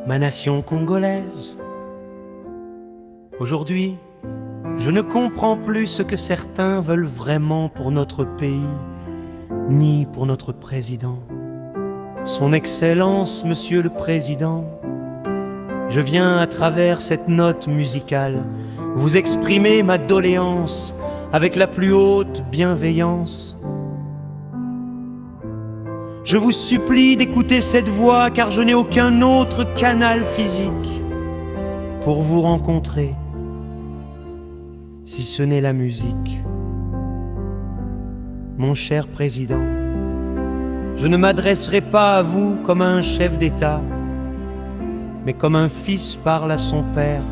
ma nation congolaise. Aujourd'hui, je ne comprends plus ce que certains veulent vraiment pour notre pays, ni pour notre président. Son Excellence, Monsieur le Président, je viens à travers cette note musicale vous exprimer ma doléance avec la plus haute bienveillance. Je vous supplie d'écouter cette voix car je n'ai aucun autre canal physique pour vous rencontrer, si ce n'est la musique. Mon cher Président, je ne m'adresserai pas à vous comme à un chef d'État, mais comme un fils parle à son père.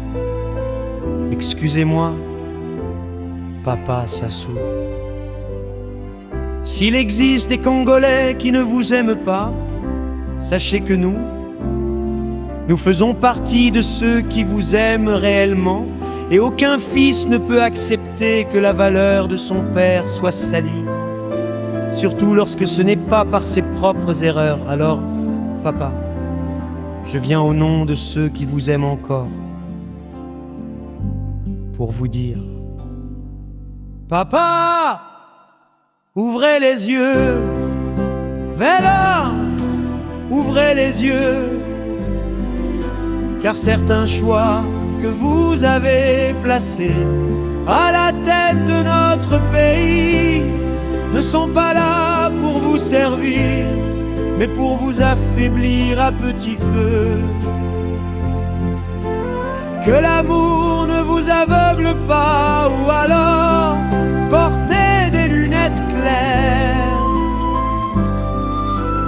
Excusez-moi, Papa Sassou. S'il existe des Congolais qui ne vous aiment pas, sachez que nous faisons partie de ceux qui vous aiment réellement, et aucun fils ne peut accepter que la valeur de son père soit salie, surtout lorsque ce n'est pas par ses propres erreurs. Alors, Papa, je viens au nom de ceux qui vous aiment encore pour vous dire: Papa, ouvrez les yeux, Vela, ouvrez les yeux, car certains choix que vous avez placés à la tête de notre pays ne sont pas là pour vous servir, mais pour vous affaiblir à petit feu. Que l'amour ne vous aveugle pas, ou alors portez des lunettes claires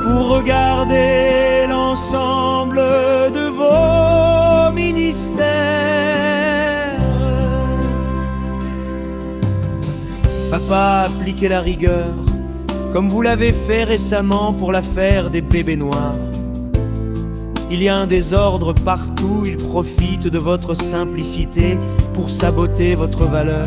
pour regarder l'ensemble de vos ministères. Papa, appliquez la rigueur, comme vous l'avez fait récemment pour l'affaire des bébés noirs. Il y a un désordre partout, ils profitent de votre simplicité pour saboter votre valeur.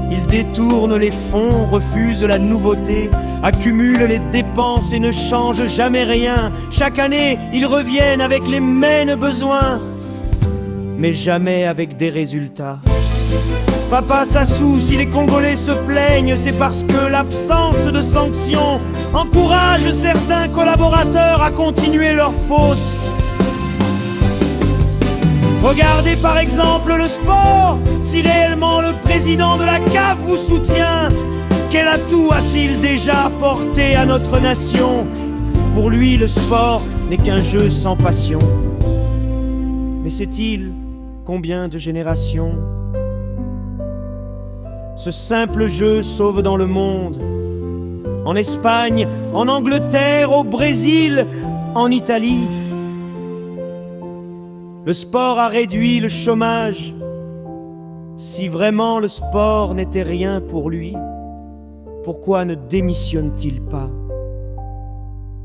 Ils détournent les fonds, refusent la nouveauté, accumulent les dépenses et ne changent jamais rien. Chaque année, ils reviennent avec les mêmes besoins, mais jamais avec des résultats. Papa Sassou, si les Congolais se plaignent, c'est parce que l'absence de sanctions encourage certains collaborateurs à continuer leurs fautes. Regardez par exemple le sport. Si réellement le président de la CAF vous soutient, quel atout a-t-il déjà apporté à notre nation? Pour lui, le sport n'est qu'un jeu sans passion. Mais sait-il combien de générations ce simple jeu sauve dans le monde? En Espagne, en Angleterre, au Brésil, en Italie. Le sport a réduit le chômage. Si vraiment le sport n'était rien pour lui, pourquoi ne démissionne-t-il pas?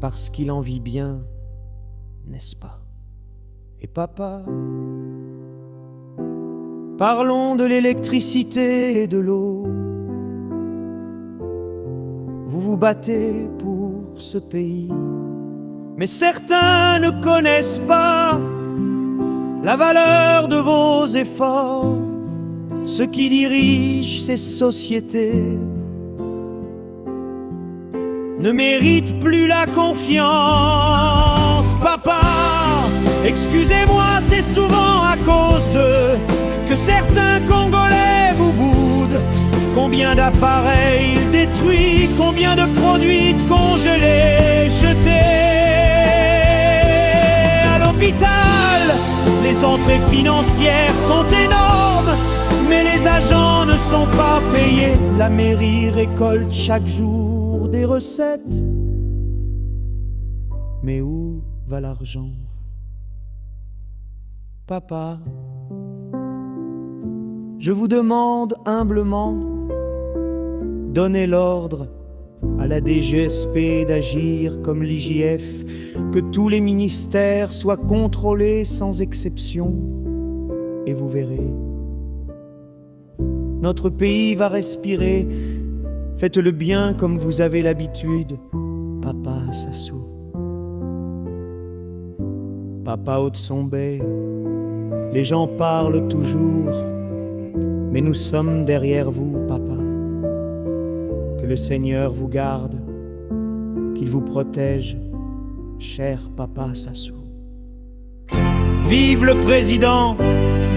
Parce qu'il en vit bien, n'est-ce pas? Et papa, parlons de l'électricité et de l'eau. Vous vous battez pour ce pays, mais certains ne connaissent pas la valeur de vos efforts. Ceux qui dirigent ces sociétés ne méritent plus la confiance. Papa, excusez-moi, c'est souvent à cause d'eux que certains Congolais vous boudent. Combien d'appareils il détruit, combien de produits congelés jetés à l'hôpital. Les entrées financières sont énormes, mais les agents ne sont pas payés. La mairie récolte chaque jour des recettes, mais où va l'argent? Papa, je vous demande humblement, donnez l'ordre à la DGSP d'agir comme l'IJF, que tous les ministères soient contrôlés sans exception, et vous verrez, notre pays va respirer. Faites-le bien comme vous avez l'habitude, Papa Sassou. Papa Haute-Sombé, les gens parlent toujours, mais nous sommes derrière vous, papa. Que le Seigneur vous garde, qu'il vous protège, cher papa Sassou. Vive le président,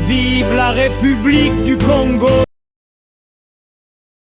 vive la République du Congo.